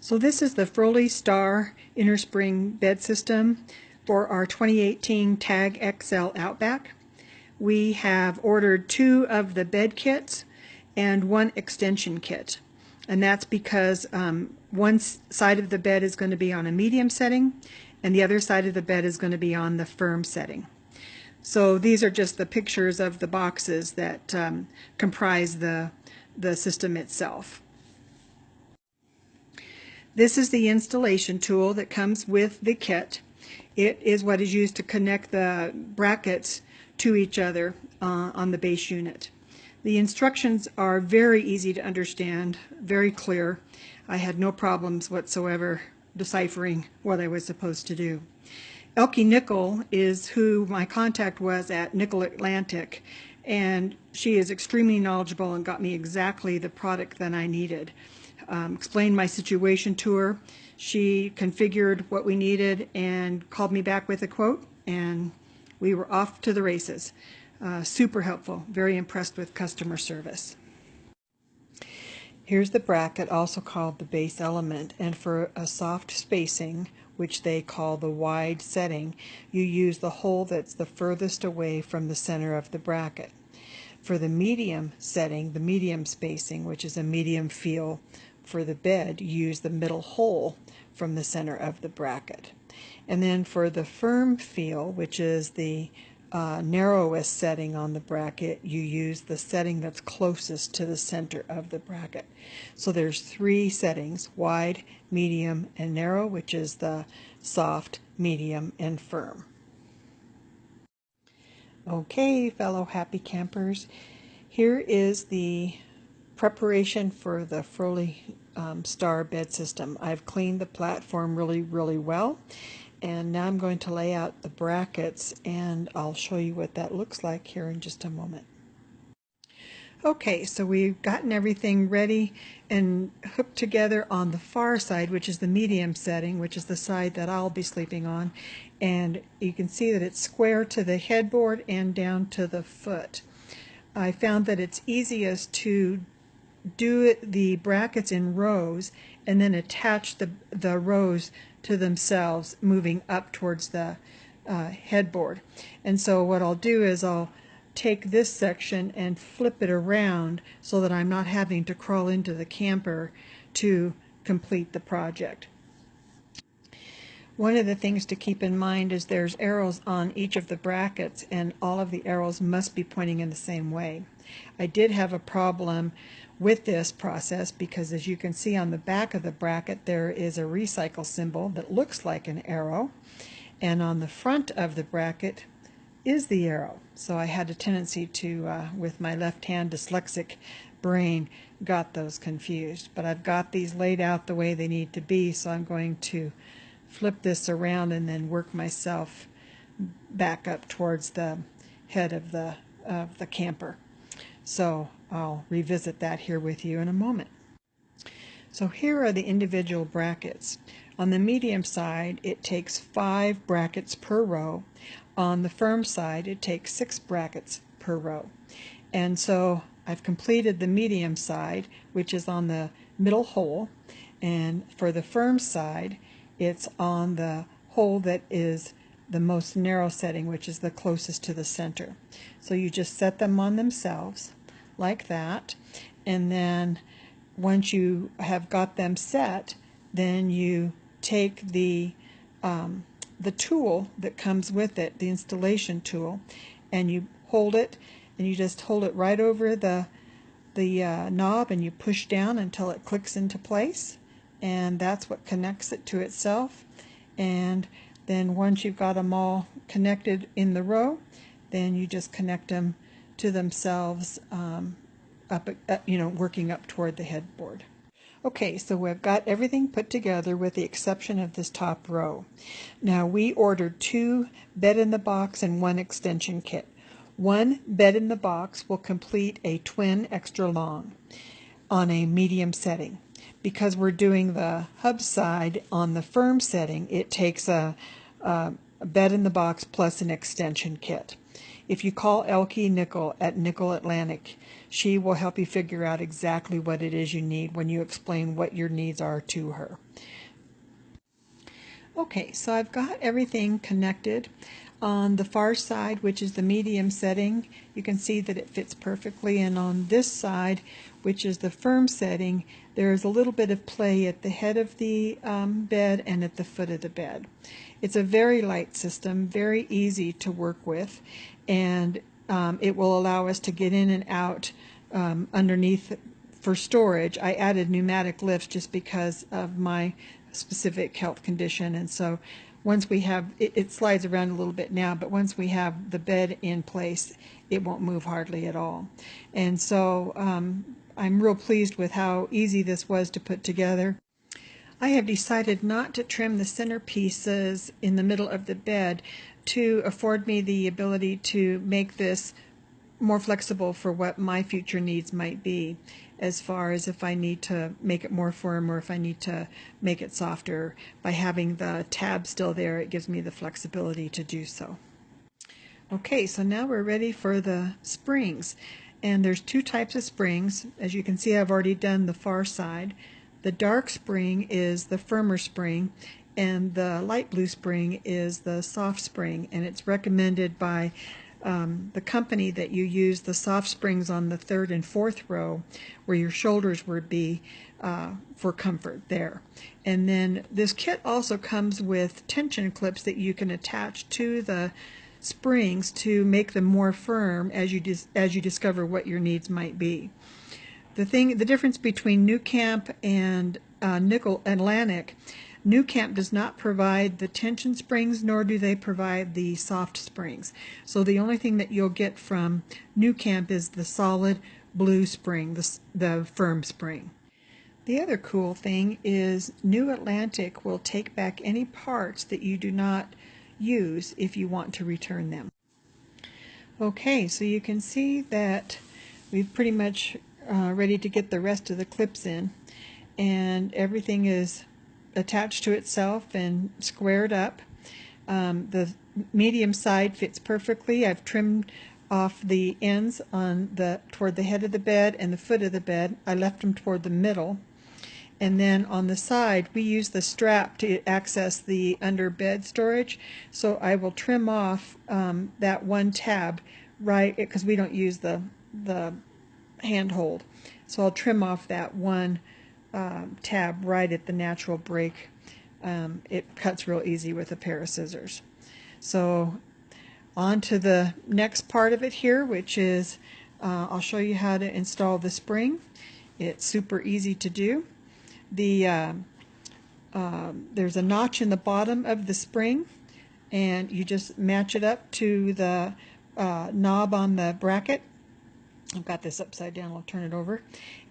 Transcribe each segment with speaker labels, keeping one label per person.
Speaker 1: So this is the Froli Star inner spring bed system for our 2018 Tag XL Outback. We have ordered 2 of the bed kits and 1 extension kit. And that's because one side of the bed is going to be on a medium setting and the other side of the bed is going to be on the firm setting. So these are just the pictures of the boxes that comprise the system itself. This is the installation tool that comes with the kit. It is what is used to connect the brackets to each other on the base unit. The instructions are very easy to understand, very clear. I had no problems whatsoever deciphering what I was supposed to do. Elke Nickel is who my contact was at Nickel Atlantic, and she is extremely knowledgeable and got me exactly the product that I needed. Explained my situation to her. She configured what we needed and called me back with a quote, and we were off to the races. Super helpful, very impressed with customer service. Here's the bracket, also called the base element, and for a soft spacing, which they call the wide setting, you use the hole that's the furthest away from the center of the bracket. For the medium setting, the medium spacing, which is a medium feel for the bed, you use the middle hole from the center of the bracket. And then for the firm feel, which is the narrowest setting on the bracket, you use the setting that's closest to the center of the bracket. So there's 3 settings: wide, medium, and narrow, which is the soft, medium, and firm. Okay, fellow happy campers, here is the preparation for the Froli Star bed system. I've cleaned the platform really well, and now I'm going to lay out the brackets, and I'll show you what that looks like here in just a moment. Okay, so we've gotten everything ready and hooked together on the far side, which is the medium setting, which is the side that I'll be sleeping on. And you can see that it's square to the headboard and down to the foot. I found that it's easiest to do the brackets in rows and then attach the rows to themselves, moving up towards the headboard. And so what I'll do is I'll take this section and flip it around so that I'm not having to crawl into the camper to complete the project. One of the things to keep in mind is there's arrows on each of the brackets, and all of the arrows must be pointing in the same way. I did have a problem with this process because, as you can see on the back of the bracket, there is a recycle symbol that looks like an arrow, and on the front of the bracket is the arrow. So I had a tendency to, with my left-hand dyslexic brain, got those confused. But I've got these laid out the way they need to be, so I'm going to flip this around and then work myself back up towards the head of the camper. So I'll revisit that here with you in a moment. So here are the individual brackets. On the medium side, it takes 5 brackets per row. On the firm side, it takes 6 brackets per row. And so I've completed the medium side, which is on the middle hole, and for the firm side, it's on the hole that is the most narrow setting, which is the closest to the center. So you just set them on themselves like that, and then once you have got them set, then you take the tool that comes with it, the installation tool, and you hold it, and you just hold it right over the knob, and you push down until it clicks into place, and that's what connects it to itself. And then once you've got them all connected in the row, then you just connect them to themselves, working up toward the headboard. Okay, so we've got everything put together with the exception of this top row. Now we ordered 2 bed-in-the-box and 1 extension kit. 1 bed-in-the-box will complete a twin extra long on a medium setting. Because we're doing the hub side on the firm setting, it takes a bed-in-the-box plus an extension kit. If you call Elke Nickel at Nickel Atlantic, she will help you figure out exactly what it is you need when you explain what your needs are to her. Okay, so I've got everything connected. On the far side, which is the medium setting, you can see that it fits perfectly, and on this side, which is the firm setting, there's a little bit of play at the head of the bed and at the foot of the bed. It's a very light system, very easy to work with, and it will allow us to get in and out underneath for storage. I added pneumatic lifts just because of my specific health condition, and so once we have it slides around a little bit now, but once we have the bed in place, it won't move hardly at all. And so I'm real pleased with how easy this was to put together. I have decided not to trim the center pieces in the middle of the bed to afford me the ability to make this more flexible for what my future needs might be, as far as if I need to make it more firm or if I need to make it softer. By having the tab still there, it gives me the flexibility to do so. Okay, so now we're ready for the springs. And there's two types of springs. As you can see, I've already done the far side. The dark spring is the firmer spring, and the light blue spring is the soft spring, and it's recommended by the company that you use the soft springs on the third and fourth row where your shoulders would be for comfort there. And then this kit also comes with tension clips that you can attach to the springs to make them more firm as you discover what your needs might be. The difference between New Camp and Nickel Atlantic, New Camp does not provide the tension springs, nor do they provide the soft springs. So the only thing that you'll get from New Camp is the solid blue spring, the firm spring. The other cool thing is New Atlantic will take back any parts that you do not use if you want to return them. Okay, so you can see that we've pretty much ready to get the rest of the clips in, and everything is attached to itself and squared up. The medium side fits perfectly. I've trimmed off the ends on toward the head of the bed and the foot of the bed. I left them toward the middle. And then on the side, we use the strap to access the under bed storage. So I will trim off that one tab, right, because we don't use the handhold. So I'll trim off that one tab right at the natural break. It cuts real easy with a pair of scissors. So on to the next part of it here, which is I'll show you how to install the spring. It's super easy to do. There's a notch in the bottom of the spring, and you just match it up to the knob on the bracket. I've got this upside down, I'll turn it over,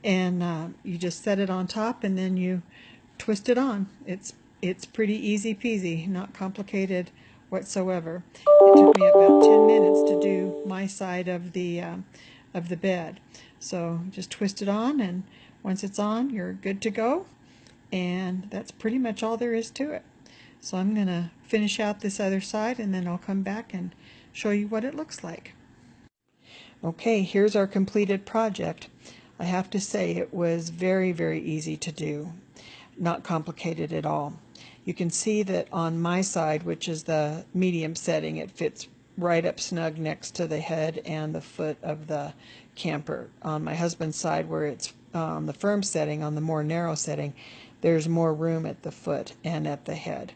Speaker 1: and you just set it on top and then you twist it on. It's pretty easy peasy, not complicated whatsoever. It took me about 10 minutes to do my side of the bed. So just twist it on, and once it's on, you're good to go, and that's pretty much all there is to it. So I'm going to finish out this other side, and then I'll come back and show you what it looks like. Okay, here's our completed project. I have to say it was very, very easy to do, not complicated at all. You can see that on my side, which is the medium setting, it fits right up snug next to the head and the foot of the camper. On my husband's side, where it's on the firm setting, on the more narrow setting, there's more room at the foot and at the head.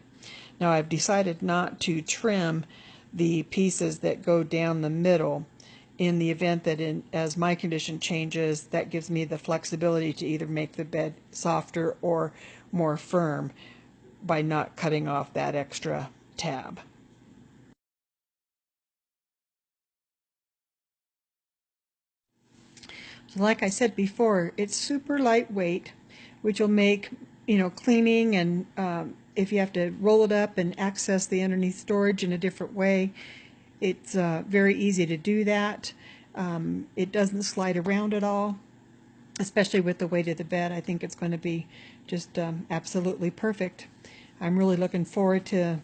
Speaker 1: Now I've decided not to trim the pieces that go down the middle in the event that as my condition changes, that gives me the flexibility to either make the bed softer or more firm by not cutting off that extra tab. So like I said before, it's super lightweight, which will make cleaning and if you have to roll it up and access the underneath storage in a different way, it's very easy to do that. It doesn't slide around at all, especially with the weight of the bed. I think it's going to be just absolutely perfect. I'm really looking forward to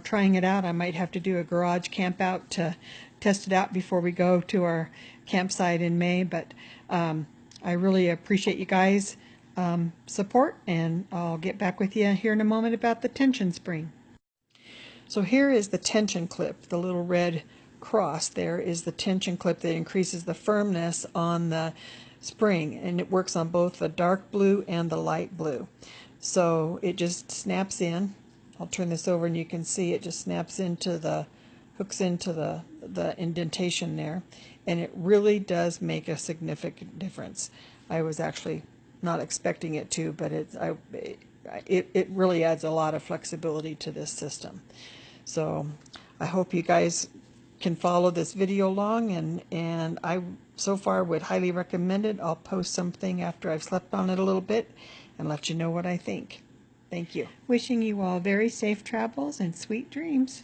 Speaker 1: trying it out. I might have to do a garage camp out to test it out before we go to our campsite in May, but I really appreciate you guys' support, and I'll get back with you here in a moment about the tension spring. So here is the tension clip. The little red cross there is the tension clip that increases the firmness on the spring, and it works on both the dark blue and the light blue. So it just snaps in. I'll turn this over and you can see it just snaps into the, hooks into the indentation there, and it really does make a significant difference. I was actually not expecting it to, but it really adds a lot of flexibility to this system. So I hope you guys can follow this video along, and I so far would highly recommend it. I'll post something after I've slept on it a little bit and let you know what I think. Thank you. Wishing you all very safe travels and sweet dreams.